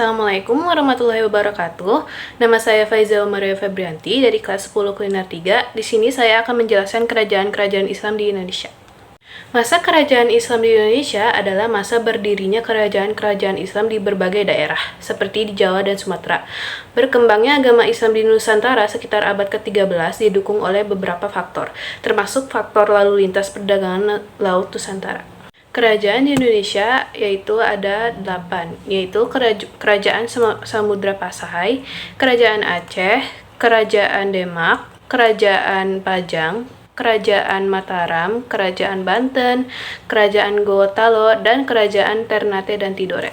Assalamualaikum warahmatullahi wabarakatuh. Nama saya Faiza Maria Febrianti dari kelas 10 Kuliner 3. Di sini saya akan menjelaskan kerajaan-kerajaan Islam di Indonesia. Masa kerajaan Islam di Indonesia adalah masa berdirinya kerajaan-kerajaan Islam di berbagai daerah, seperti di Jawa dan Sumatera. Berkembangnya agama Islam di Nusantara sekitar abad ke-13 didukung oleh beberapa faktor, termasuk faktor lalu lintas perdagangan Laut Nusantara. Kerajaan di Indonesia yaitu ada 8, yaitu Kerajaan Samudra Pasai, Kerajaan Aceh, Kerajaan Demak, Kerajaan Pajang, Kerajaan Mataram, Kerajaan Banten, Kerajaan Gorontalo, dan Kerajaan Ternate dan Tidore.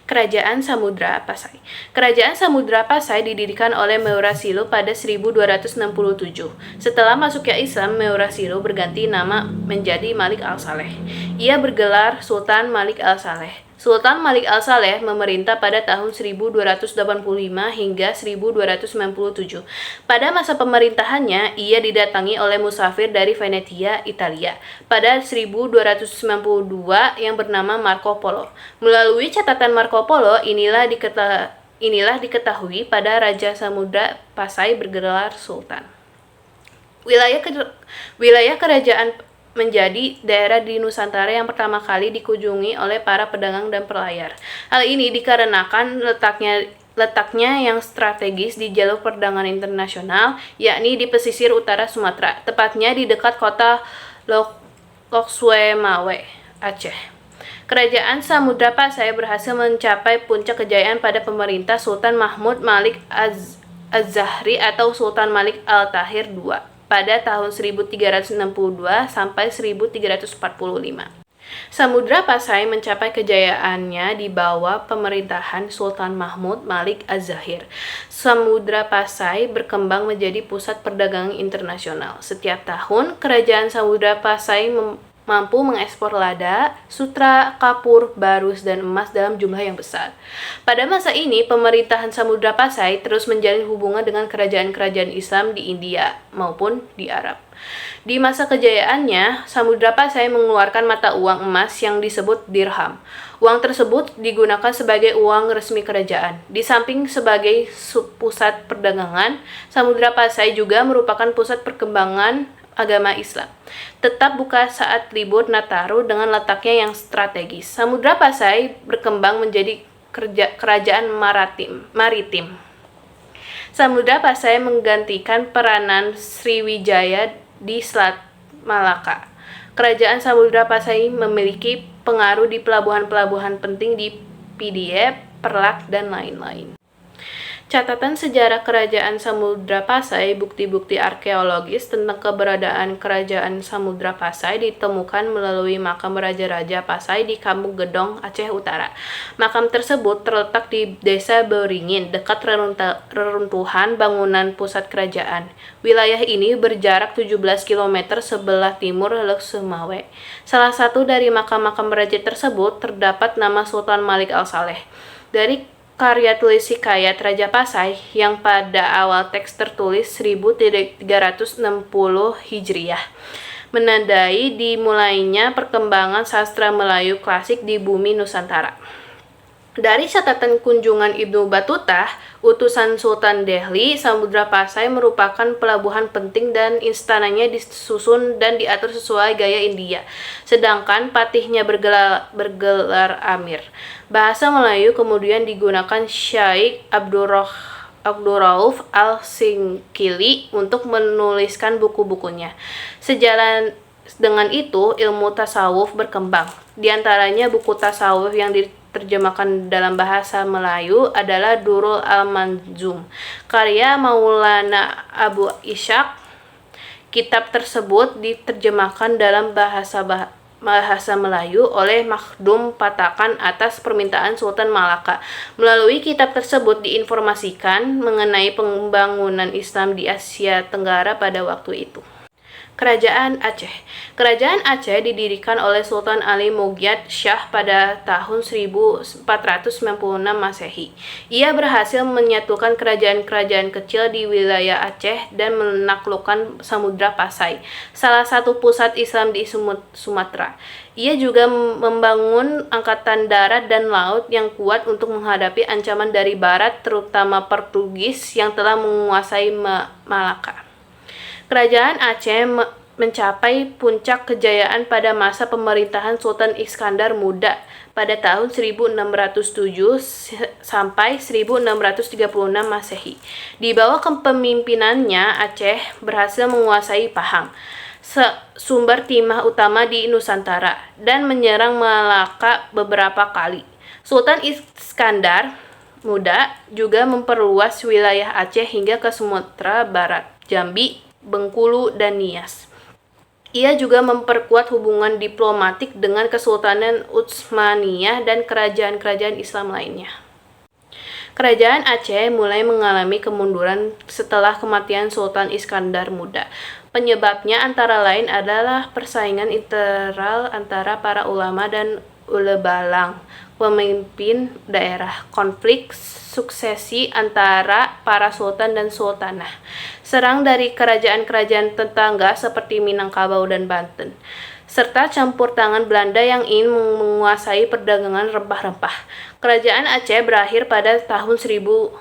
Kerajaan Samudra Pasai. Kerajaan Samudra Pasai didirikan oleh Meurasilo pada 1267. Setelah masuknya Islam, Meurasilo berganti nama menjadi Malik Al-Saleh. Ia bergelar Sultan Malik Al-Saleh. Sultan Malik Al-Saleh memerintah pada tahun 1285 hingga 1297. Pada masa pemerintahannya, ia didatangi oleh musafir dari Venetia, Italia, pada 1292 yang bernama Marco Polo. Melalui catatan Marco Polo, inilah diketahui pada Raja Samudra Pasai bergelar Sultan. Wilayah kerajaan menjadi daerah di Nusantara yang pertama kali dikunjungi oleh para pedagang dan pelayar. Hal ini dikarenakan letaknya yang strategis di jalur perdagangan internasional, yakni di pesisir utara Sumatera, tepatnya di dekat kota Lhokseumawe, Aceh. Kerajaan Samudra Pasai berhasil mencapai puncak kejayaan pada pemerintah Sultan Mahmud Malik Az-Zahri atau Sultan Malik Al-Tahir II pada tahun 1362 sampai 1345. Samudra Pasai mencapai kejayaannya di bawah pemerintahan Sultan Mahmud Malik Az-Zahir. Samudra Pasai berkembang menjadi pusat perdagangan internasional. Setiap tahun, kerajaan Samudra Pasai mampu mengekspor lada, sutra, kapur, barus, dan emas dalam jumlah yang besar. Pada masa ini, pemerintahan Samudra Pasai terus menjalin hubungan dengan kerajaan-kerajaan Islam di India maupun di Arab. Di masa kejayaannya, Samudra Pasai mengeluarkan mata uang emas yang disebut dirham. Uang tersebut digunakan sebagai uang resmi kerajaan. Di samping sebagai pusat perdagangan, Samudra Pasai juga merupakan pusat perkembangan agama Islam. Tetap buka saat libur Nataru dengan letaknya yang strategis. Samudra Pasai berkembang menjadi kerajaan maritim. Samudra Pasai menggantikan peranan Sriwijaya di Selat Malaka. Kerajaan Samudra Pasai memiliki pengaruh di pelabuhan-pelabuhan penting di Pidie, Perlak, dan lain-lain. Catatan sejarah Kerajaan Samudra Pasai, bukti-bukti arkeologis tentang keberadaan Kerajaan Samudra Pasai ditemukan melalui makam Raja-Raja Pasai di Kampung Gedong, Aceh Utara. Makam tersebut terletak di Desa Beringin, dekat reruntuhan bangunan pusat kerajaan. Wilayah ini berjarak 17 km sebelah timur Lhokseumawe. Salah satu dari makam-makam raja tersebut terdapat nama Sultan Malik Al-Saleh. Dari karya tulis Hikayat Raja Pasai yang pada awal teks tertulis 1360 Hijriah, menandai dimulainya perkembangan sastra Melayu klasik di bumi Nusantara. Dari catatan kunjungan Ibnu Battuta, utusan Sultan Delhi, Samudra Pasai merupakan pelabuhan penting dan istananya disusun dan diatur sesuai gaya India, sedangkan patihnya bergelar Amir. Bahasa Melayu kemudian digunakan Syekh Abdurrauf Al-Singkili untuk menuliskan buku-bukunya. Sejalan dengan itu, ilmu tasawuf berkembang. Di antaranya buku tasawuf yang diterjemahkan dalam bahasa Melayu adalah Durrul Al-Manzum, karya Maulana Abu Ishaq. Kitab tersebut diterjemahkan dalam bahasa Melayu oleh Makhdum Patakan atas permintaan Sultan Malaka. Melalui kitab tersebut diinformasikan mengenai pembangunan Islam di Asia Tenggara pada waktu itu. Kerajaan Aceh. Kerajaan Aceh didirikan oleh Sultan Ali Moghied Shah pada tahun 1496 Masehi. Ia berhasil menyatukan kerajaan-kerajaan kecil di wilayah Aceh dan menaklukkan Samudra Pasai, salah satu pusat Islam di Sumatera. Ia juga membangun angkatan darat dan laut yang kuat untuk menghadapi ancaman dari barat, terutama Portugis yang telah menguasai Malaka. Kerajaan Aceh mencapai puncak kejayaan pada masa pemerintahan Sultan Iskandar Muda pada tahun 1607 sampai 1636 Masehi. Di bawah kepemimpinannya, Aceh berhasil menguasai Pahang, sumber timah utama di Nusantara, dan menyerang Malaka beberapa kali. Sultan Iskandar Muda juga memperluas wilayah Aceh hingga ke Sumatera Barat, Jambi, Bengkulu, dan Nias. Ia juga memperkuat hubungan diplomatik dengan Kesultanan Utsmaniyah dan kerajaan-kerajaan Islam lainnya. Kerajaan Aceh mulai mengalami kemunduran setelah kematian Sultan Iskandar Muda. Penyebabnya antara lain adalah persaingan internal antara para ulama dan ulebalang, pemimpin daerah, konflik suksesi antara para sultan dan sultanah, serang dari kerajaan-kerajaan tetangga seperti Minangkabau dan Banten, serta campur tangan Belanda yang ingin menguasai perdagangan rempah-rempah. Kerajaan Aceh berakhir pada tahun 1903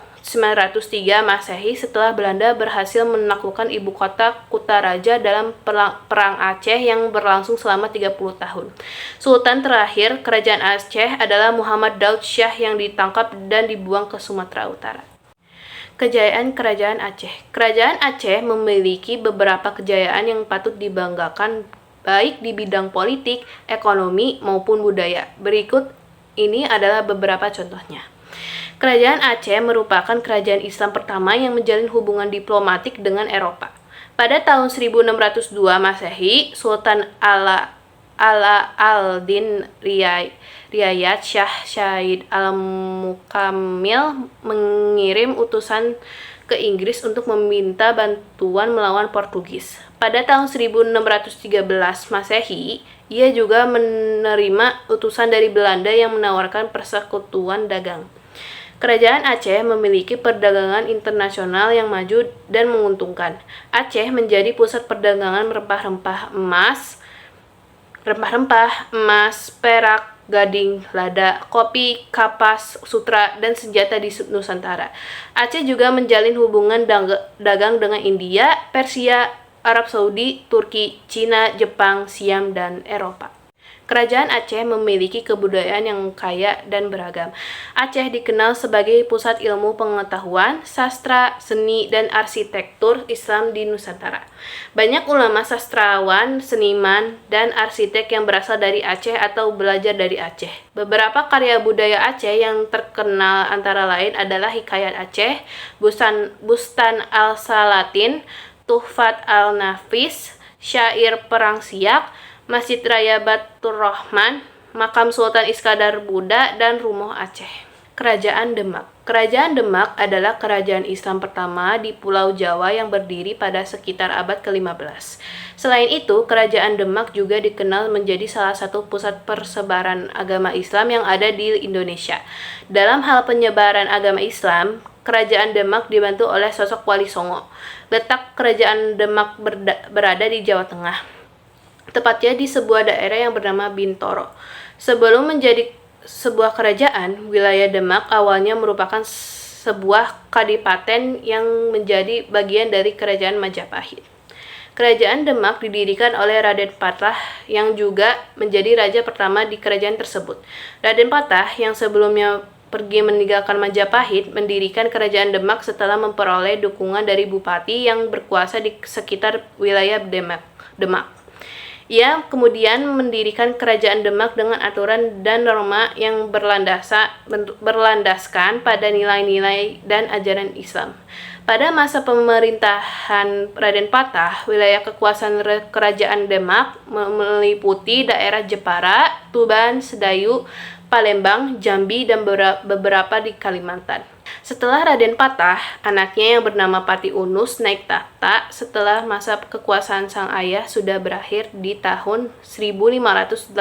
Masehi setelah Belanda berhasil menaklukkan ibu kota Kutaraja dalam Perang Aceh yang berlangsung selama 30 tahun. Sultan terakhir Kerajaan Aceh adalah Muhammad Daud Shah yang ditangkap dan dibuang ke Sumatera Utara. Kejayaan Kerajaan Aceh. Kerajaan Aceh memiliki beberapa kejayaan yang patut dibanggakan baik di bidang politik, ekonomi, maupun budaya. Berikut ini adalah beberapa contohnya. Kerajaan Aceh merupakan kerajaan Islam pertama yang menjalin hubungan diplomatik dengan Eropa. Pada tahun 1602 Masehi, Sultan Ala-al-Din Riayat Shah Syed Al-Mukammil mengirim utusan ke Inggris untuk meminta bantuan melawan Portugis. Pada tahun 1613 Masehi, ia juga menerima utusan dari Belanda yang menawarkan persekutuan dagang. Kerajaan Aceh memiliki perdagangan internasional yang maju dan menguntungkan. Aceh menjadi pusat perdagangan rempah-rempah emas, perak, gading, lada, kopi, kapas, sutra, dan senjata di Nusantara. Aceh juga menjalin hubungan dagang dengan India, Persia, Arab Saudi, Turki, Cina, Jepang, Siam, dan Eropa. Kerajaan Aceh memiliki kebudayaan yang kaya dan beragam. Aceh dikenal sebagai pusat ilmu pengetahuan, sastra, seni, dan arsitektur Islam di Nusantara. Banyak ulama, sastrawan, seniman, dan arsitek yang berasal dari Aceh atau belajar dari Aceh. Beberapa karya budaya Aceh yang terkenal antara lain adalah Hikayat Aceh, Bustan Al-Salatin, Tuhfat Al-Nafis, Syair Perang Siak, Masjid Raya Batur Rahman, Makam Sultan Iskandar Muda, dan Rumoh Aceh. Kerajaan Demak. Kerajaan Demak adalah kerajaan Islam pertama di Pulau Jawa yang berdiri pada sekitar abad ke-15. Selain itu, Kerajaan Demak juga dikenal menjadi salah satu pusat persebaran agama Islam yang ada di Indonesia. Dalam hal penyebaran agama Islam, Kerajaan Demak dibantu oleh sosok Wali Songo. Letak Kerajaan Demak berada di Jawa Tengah, tepatnya di sebuah daerah yang bernama Bintoro. Sebelum menjadi sebuah kerajaan, wilayah Demak awalnya merupakan sebuah kadipaten yang menjadi bagian dari Kerajaan Majapahit. Kerajaan Demak didirikan oleh Raden Patah yang juga menjadi raja pertama di kerajaan tersebut. Raden Patah yang sebelumnya pergi meninggalkan Majapahit mendirikan Kerajaan Demak setelah memperoleh dukungan dari bupati yang berkuasa di sekitar wilayah Demak. Ia kemudian mendirikan Kerajaan Demak dengan aturan dan norma yang berlandaskan pada nilai-nilai dan ajaran Islam. Pada masa pemerintahan Raden Patah, wilayah kekuasaan Kerajaan Demak meliputi daerah Jepara, Tuban, Sedayu, Palembang, Jambi, dan beberapa di Kalimantan. Setelah Raden patah, anaknya yang bernama Pati Unus naik tahta setelah masa kekuasaan sang ayah sudah berakhir di tahun 1518.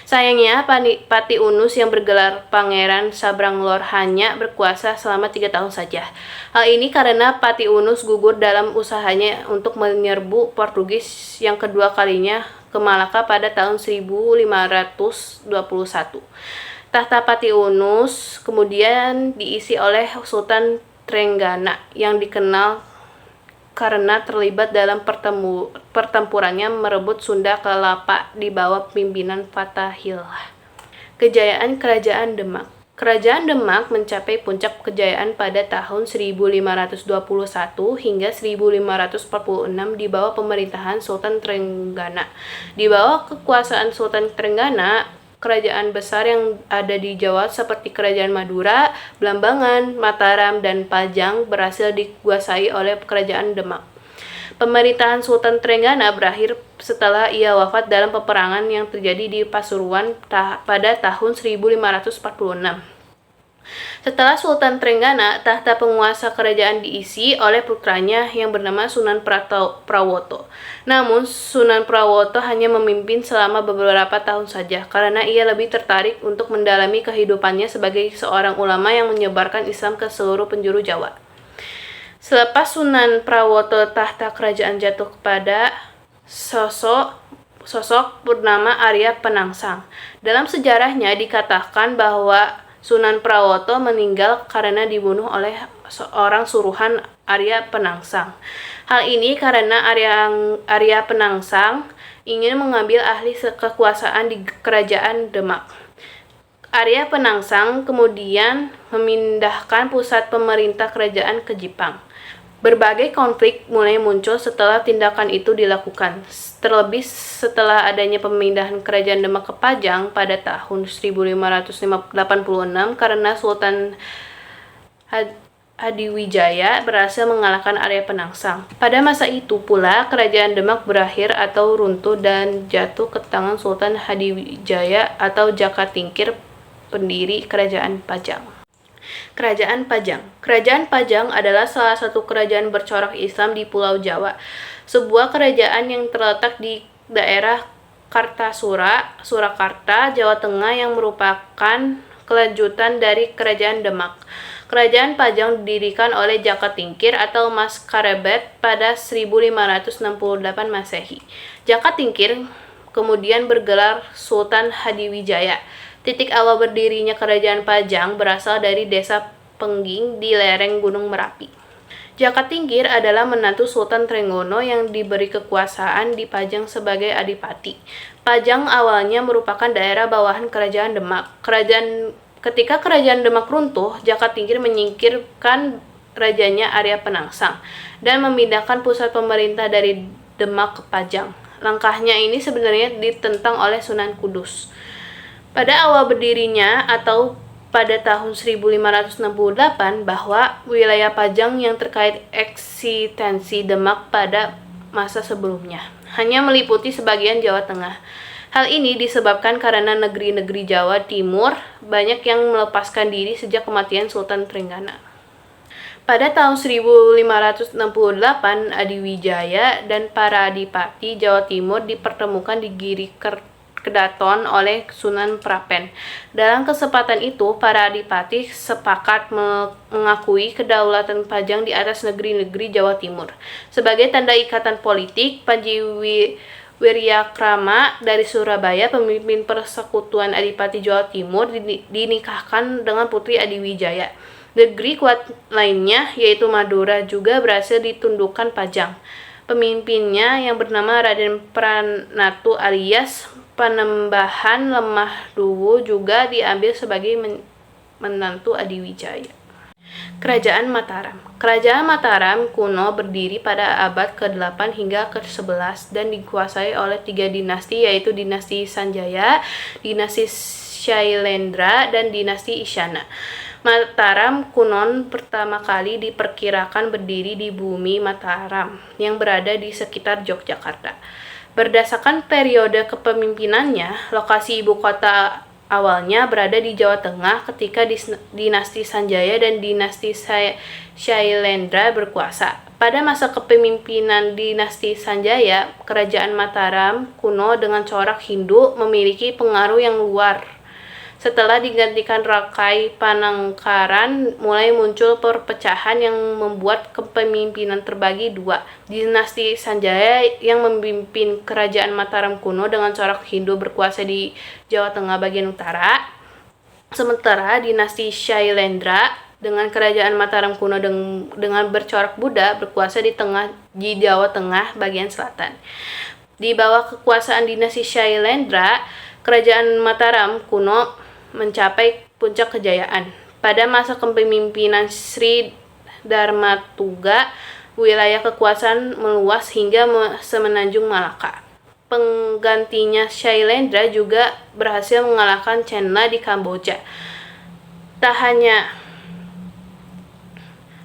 Sayangnya, Pati Unus yang bergelar Pangeran Sabranglor hanya berkuasa selama 3 tahun saja. Hal ini karena Pati Unus gugur dalam usahanya untuk menyerbu Portugis yang kedua kalinya ke Malaka pada tahun 1521. Tahta Pati Unus kemudian diisi oleh Sultan Trenggana yang dikenal karena terlibat dalam pertempurannya merebut Sunda Kelapa di bawah pimpinan Fathahillah. Kejayaan Kerajaan Demak. Kerajaan Demak mencapai puncak kejayaan pada tahun 1521 hingga 1546 di bawah pemerintahan Sultan Trenggana. Di bawah kekuasaan Sultan Trenggana, kerajaan besar yang ada di Jawa seperti Kerajaan Madura, Blambangan, Mataram, dan Pajang berhasil dikuasai oleh Kerajaan Demak. Pemerintahan Sultan Trenggana berakhir setelah ia wafat dalam peperangan yang terjadi di Pasuruan pada tahun 1546. Setelah Sultan Trenggana, tahta penguasa kerajaan diisi oleh putranya yang bernama Sunan Prawoto. Namun, Sunan Prawoto hanya memimpin selama beberapa tahun saja karena ia lebih tertarik untuk mendalami kehidupannya sebagai seorang ulama yang menyebarkan Islam ke seluruh penjuru Jawa. Selepas Sunan Prawoto, tahta kerajaan jatuh kepada sosok bernama Arya Penangsang. Dalam sejarahnya dikatakan bahwa Sunan Prawoto meninggal karena dibunuh oleh seorang suruhan Arya Penangsang. Hal ini karena Arya Penangsang ingin mengambil alih kekuasaan di Kerajaan Demak. Arya Penangsang kemudian memindahkan pusat pemerintah kerajaan ke Jepang. Berbagai konflik mulai muncul setelah tindakan itu dilakukan, terlebih setelah adanya pemindahan Kerajaan Demak ke Pajang pada tahun 1586 karena Sultan Hadiwijaya berhasil mengalahkan Arya Penangsang. Pada masa itu pula, Kerajaan Demak berakhir atau runtuh dan jatuh ke tangan Sultan Hadiwijaya atau Jaka Tingkir, pendiri Kerajaan Pajang. Kerajaan Pajang. Kerajaan Pajang adalah salah satu kerajaan bercorak Islam di Pulau Jawa. Sebuah kerajaan yang terletak di daerah Kartasura, Surakarta, Jawa Tengah yang merupakan kelanjutan dari Kerajaan Demak. Kerajaan Pajang didirikan oleh Jaka Tingkir atau Mas Karebet pada 1568 Masehi. Jaka Tingkir kemudian bergelar Sultan Hadiwijaya. Titik awal berdirinya Kerajaan Pajang berasal dari desa Pengging di lereng Gunung Merapi. Jaka Tingkir adalah menantu Sultan Trenggono yang diberi kekuasaan di Pajang sebagai adipati. Pajang awalnya merupakan daerah bawahan Kerajaan Demak. Ketika Kerajaan Demak runtuh, Jaka Tingkir menyingkirkan rajanya Arya Penangsang dan memindahkan pusat pemerintah dari Demak ke Pajang. Langkahnya ini sebenarnya ditentang oleh Sunan Kudus. Pada awal berdirinya atau pada tahun 1568 bahwa wilayah Pajang yang terkait eksistensi Demak pada masa sebelumnya hanya meliputi sebagian Jawa Tengah. Hal ini disebabkan karena negeri-negeri Jawa Timur banyak yang melepaskan diri sejak kematian Sultan Trenggana. Pada tahun 1568, Adiwijaya dan para adipati Jawa Timur dipertemukan di Giri Kedaton oleh Sunan Prapen. Dalam kesempatan itu, para adipati sepakat mengakui kedaulatan Pajang di atas negeri-negeri Jawa Timur. Sebagai tanda ikatan politik, Panji Wiryakrama dari Surabaya, pemimpin persekutuan Adipati Jawa Timur, dinikahkan dengan putri Adiwijaya. Negeri kuat lainnya, yaitu Madura, juga berhasil ditundukkan Pajang. Pemimpinnya yang bernama Raden Pranatu alias Panembahan Lemah Duwu juga diambil sebagai menantu Adiwijaya. Kerajaan Mataram. Kerajaan Mataram kuno berdiri pada abad ke-8 hingga ke-11 dan dikuasai oleh 3 dinasti, yaitu dinasti Sanjaya, dinasti Shailendra, dan dinasti Isyana. Mataram kuno pertama kali diperkirakan berdiri di bumi Mataram yang berada di sekitar Yogyakarta. Berdasarkan periode kepemimpinannya, lokasi ibu kota awalnya berada di Jawa Tengah ketika dinasti Sanjaya dan dinasti Shailendra berkuasa. Pada masa kepemimpinan dinasti Sanjaya, kerajaan Mataram kuno dengan corak Hindu memiliki pengaruh yang luar. Setelah digantikan Rakai Panangkaran, mulai muncul perpecahan yang membuat kepemimpinan terbagi dua. Dinasti Sanjaya yang memimpin kerajaan Mataram kuno dengan corak Hindu berkuasa di Jawa Tengah bagian utara. Sementara dinasti Shailendra dengan kerajaan Mataram kuno dengan bercorak Buddha berkuasa di Jawa Tengah bagian selatan. Di bawah kekuasaan dinasti Shailendra, kerajaan Mataram kuno mencapai puncak kejayaan. Pada masa kepemimpinan Sri Dharmatuga, wilayah kekuasaan meluas hingga semenanjung Malaka. Penggantinya Shailendra juga berhasil mengalahkan Chenla di Kamboja. Tak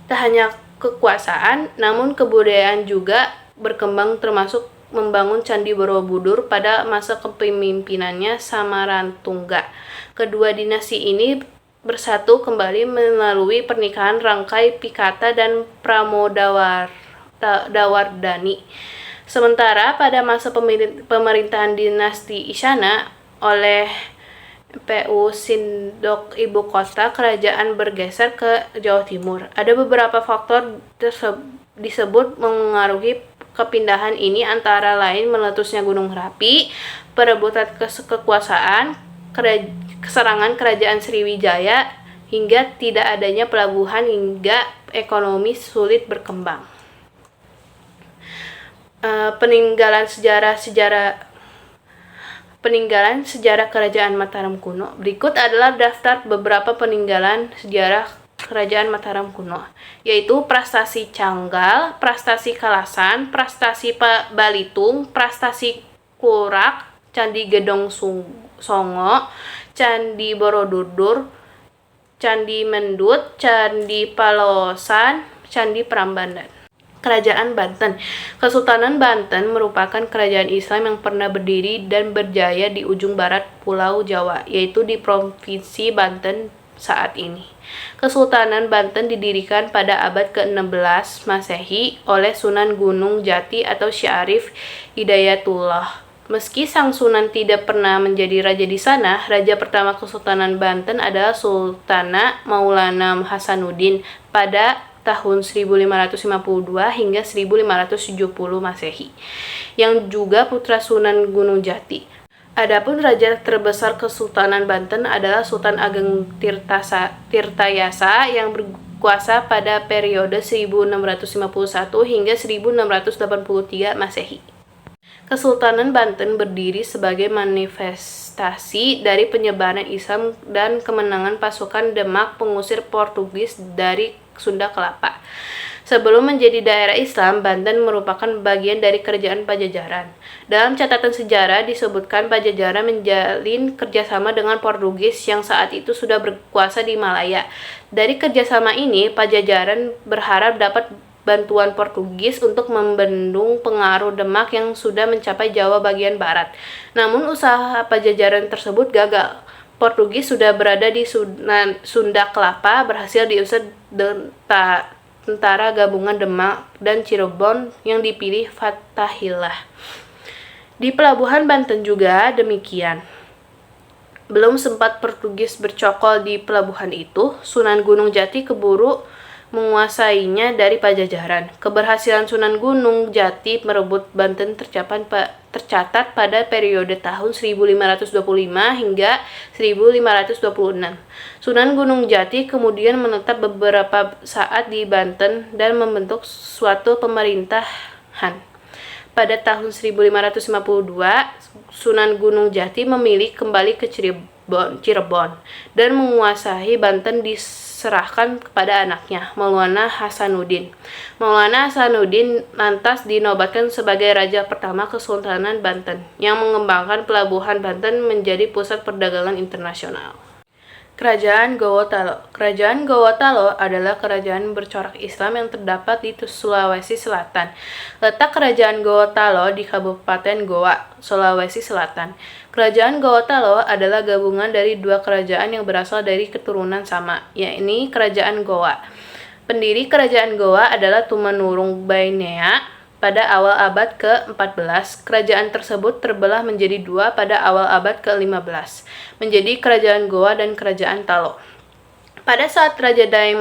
hanya kekuasaan, namun kebudayaan juga berkembang, termasuk membangun Candi Borobudur pada masa kepemimpinannya Samarantungga. Kedua dinasti ini bersatu kembali melalui pernikahan Rangkai Pikata dan Pramodawardhani. Sementara pada masa pemerintahan dinasti Isyana oleh Pu Sindok ibu kota kerajaan bergeser ke Jawa Timur. Ada beberapa faktor disebut mengaruhi kepindahan ini, antara lain meletusnya Gunung Merapi, perebutan kekuasaan, keserangan kerajaan Sriwijaya, hingga tidak adanya pelabuhan hingga ekonomi sulit berkembang. Peninggalan sejarah kerajaan Mataram kuno. Berikut adalah daftar beberapa peninggalan sejarah kerajaan Mataram kuno, yaitu Prastasi Canggal, Prastasi Kalasan, Prastasi Balitung, Prastasi Kurak, Candi Gedong Songo, Candi Borobudur, Candi Mendut, Candi Palosan, Candi Prambanan. Kerajaan Banten. Kesultanan Banten merupakan kerajaan Islam yang pernah berdiri dan berjaya di ujung barat Pulau Jawa, yaitu di Provinsi Banten saat ini. Kesultanan Banten didirikan pada abad ke-16 Masehi oleh Sunan Gunung Jati atau Syarif Hidayatullah. Meski sang Sunan tidak pernah menjadi raja di sana, raja pertama Kesultanan Banten adalah Sultana Maulana Hasanuddin pada tahun 1552 hingga 1570 Masehi, yang juga putra Sunan Gunung Jati. Adapun raja terbesar Kesultanan Banten adalah Sultan Ageng Tirtayasa yang berkuasa pada periode 1651 hingga 1683 Masehi. Kesultanan Banten berdiri sebagai manifestasi dari penyebaran Islam dan kemenangan pasukan Demak pengusir Portugis dari Sunda Kelapa. Sebelum menjadi daerah Islam, Banten merupakan bagian dari kerajaan Pajajaran. Dalam catatan sejarah disebutkan Pajajaran menjalin kerjasama dengan Portugis yang saat itu sudah berkuasa di Malaya. Dari kerjasama ini, Pajajaran berharap dapat bantuan Portugis untuk membendung pengaruh Demak yang sudah mencapai Jawa bagian barat. Namun usaha Pajajaran tersebut gagal. Portugis sudah berada di Sunda Kelapa berhasil diusir tentara gabungan Demak dan Cirebon yang dipilih Fathahillah. Di pelabuhan Banten juga demikian. Belum sempat Portugis bercokol di pelabuhan itu, Sunan Gunung Jati keburu menguasainya dari Pajajaran. Keberhasilan Sunan Gunung Jati merebut Banten tercatat pada periode tahun 1525 hingga 1526. Sunan Gunung Jati kemudian menetap beberapa saat di Banten dan membentuk suatu pemerintahan. Pada tahun 1552, Sunan Gunung Jati memilih kembali ke Cirebon dan menguasai Banten diserahkan kepada anaknya, Maulana Hasanuddin. Maulana Hasanuddin lantas dinobatkan sebagai raja pertama Kesultanan Banten, yang mengembangkan pelabuhan Banten menjadi pusat perdagangan internasional. Kerajaan Gowotalo. Kerajaan Gowotalo adalah kerajaan bercorak Islam yang terdapat di Sulawesi Selatan. Letak kerajaan Gowotalo di Kabupaten Goa, Sulawesi Selatan. Kerajaan Gowotalo adalah gabungan dari dua kerajaan yang berasal dari keturunan sama, yakni Kerajaan Goa. Pendiri kerajaan Goa adalah Tumanurung Bainea. Pada awal abad ke-14, kerajaan tersebut terbelah menjadi dua pada awal abad ke-15, menjadi Kerajaan Goa dan Kerajaan Talo. Pada saat Raja Dai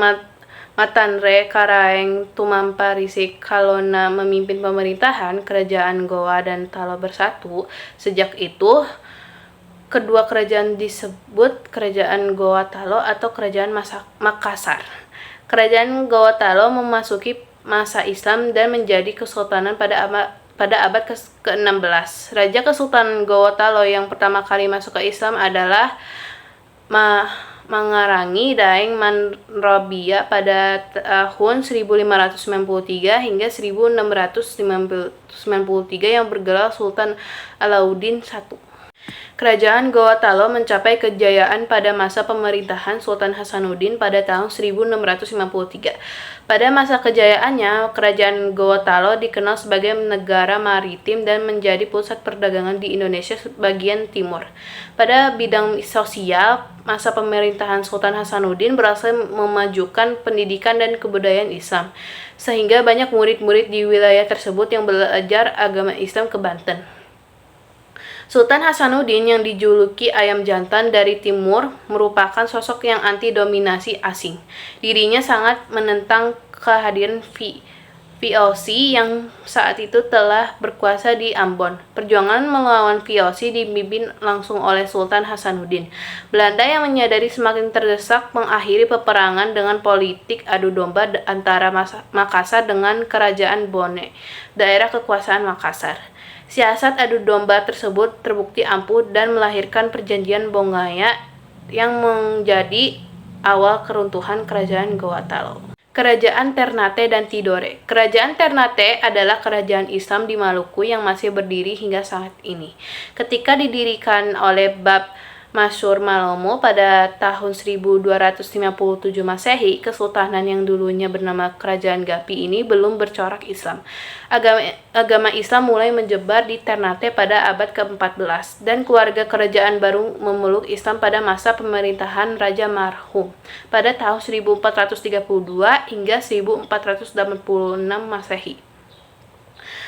Matanre Karaeng Tumampa-Risik Kalona memimpin pemerintahan, Kerajaan Goa dan Talo bersatu. Sejak itu, kedua kerajaan disebut Kerajaan Goa Talo atau Kerajaan Makassar. Kerajaan Goa Talo memasuki masa Islam dan menjadi kesultanan pada abad ke-16. Raja Kesultanan Gowotalo yang pertama kali masuk ke Islam adalah Mangarangi Daeng Manrobia pada tahun 1593 hingga 1693 yang bergelar Sultan Alauddin I. Kerajaan Gowotalo mencapai kejayaan pada masa pemerintahan Sultan Hasanuddin pada tahun 1653. Pada masa kejayaannya, Kerajaan Gowotalo dikenal sebagai negara maritim dan menjadi pusat perdagangan di Indonesia bagian timur. Pada bidang sosial, masa pemerintahan Sultan Hasanuddin berhasil memajukan pendidikan dan kebudayaan Islam, sehingga banyak murid-murid di wilayah tersebut yang belajar agama Islam ke Banten. Sultan Hasanuddin yang dijuluki ayam jantan dari timur merupakan sosok yang anti dominasi asing. Dirinya sangat menentang kehadiran VOC yang saat itu telah berkuasa di Ambon. Perjuangan melawan VOC dipimpin langsung oleh Sultan Hasanuddin. Belanda yang menyadari semakin terdesak mengakhiri peperangan dengan politik adu domba antara Makassar dengan Kerajaan Bone, daerah kekuasaan Makassar. Siasat adu domba tersebut terbukti ampuh dan melahirkan Perjanjian Bongaya yang menjadi awal keruntuhan Kerajaan Gowotalo. Kerajaan Ternate dan Tidore. Kerajaan Ternate adalah kerajaan Islam di Maluku yang masih berdiri hingga saat ini. Ketika didirikan oleh Bab Masyur Malomo pada tahun 1257 Masehi, kesultanan yang dulunya bernama Kerajaan Gapi ini belum bercorak Islam. Agama Islam mulai menyebar di Ternate pada abad ke-14 dan keluarga kerajaan baru memeluk Islam pada masa pemerintahan Raja Marhum pada tahun 1432 hingga 1486 Masehi.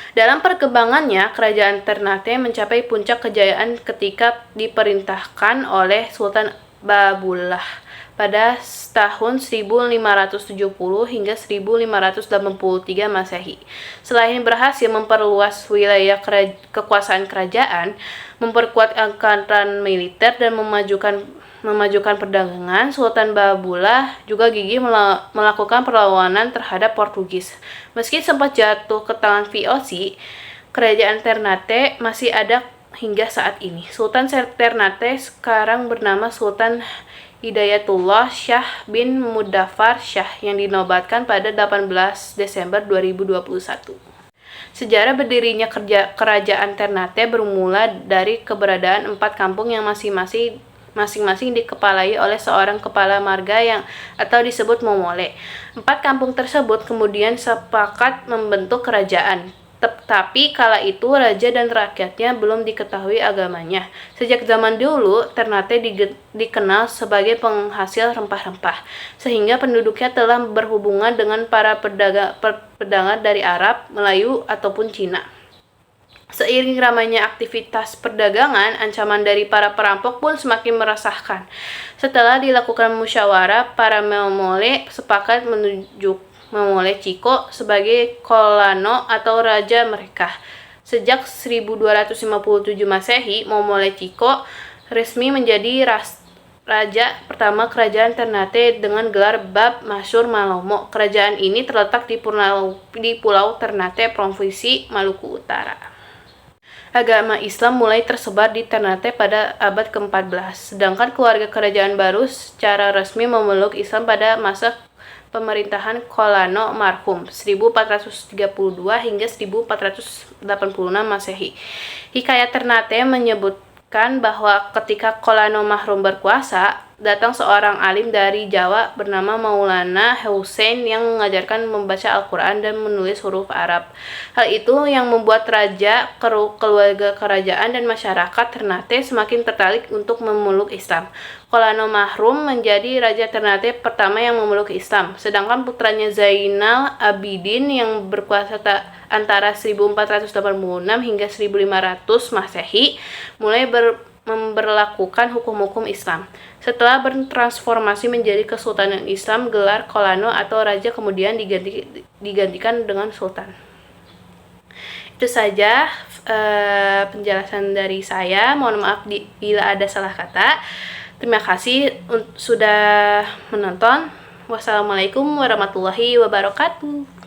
Dalam perkembangannya, Kerajaan Ternate mencapai puncak kejayaan ketika diperintahkan oleh Sultan Babullah pada tahun 1570 hingga 1583 Masehi. Selain berhasil memperluas wilayah kekuasaan kerajaan, memperkuat angkatan militer dan memajukan perdagangan, Sultan Babullah juga gigih melakukan perlawanan terhadap Portugis. Meski sempat jatuh ke tangan VOC, Kerajaan Ternate masih ada hingga saat ini. Sultan Ternate sekarang bernama Sultan Hidayatullah Shah bin Mudaffar Shah yang dinobatkan pada 18 Desember 2021. Sejarah berdirinya Kerajaan Ternate bermula dari keberadaan 4 kampung yang masing-masing dikepalai oleh seorang kepala marga atau disebut momole. 4 kampung tersebut kemudian sepakat membentuk kerajaan. Tetapi kala itu raja dan rakyatnya belum diketahui agamanya. Sejak zaman dulu, Ternate dikenal sebagai penghasil rempah-rempah, sehingga penduduknya telah berhubungan dengan para pedagang dari Arab, Melayu, ataupun Cina. Seiring ramainya aktivitas perdagangan, ancaman dari para perampok pun semakin meresahkan. Setelah dilakukan musyawarah, para momole sepakat menunjuk Momole Ciko sebagai Kolano atau raja mereka. Sejak 1257 Masehi, Momole Ciko resmi menjadi raja pertama Kerajaan Ternate dengan gelar Bab Masyur Malomo. Kerajaan ini terletak di Pulau Ternate, Provinsi Maluku Utara. Agama Islam mulai tersebar di Ternate pada abad ke-14, sedangkan keluarga kerajaan baru secara resmi memeluk Islam pada masa pemerintahan Kolano Marhum 1432 hingga 1486 Masehi. Hikayat Ternate menyebutkan bahwa ketika Kolano Marhum berkuasa, datang seorang alim dari Jawa bernama Maulana Hussein yang mengajarkan membaca Al-Quran dan menulis huruf Arab. Hal itu yang membuat raja, keluarga kerajaan, dan masyarakat Ternate semakin tertarik untuk memeluk Islam. Kolano Mahrum menjadi raja Ternate pertama yang memeluk Islam, sedangkan putranya Zainal Abidin yang berkuasa antara 1486 hingga 1500 Masehi mulai memberlakukan hukum-hukum Islam. Setelah bertransformasi menjadi Kesultanan Islam, gelar Kolano atau raja kemudian digantikan dengan sultan. Itu saja penjelasan dari saya. Mohon maaf bila ada salah kata. Terima kasih sudah menonton. Wassalamualaikum warahmatullahi wabarakatuh.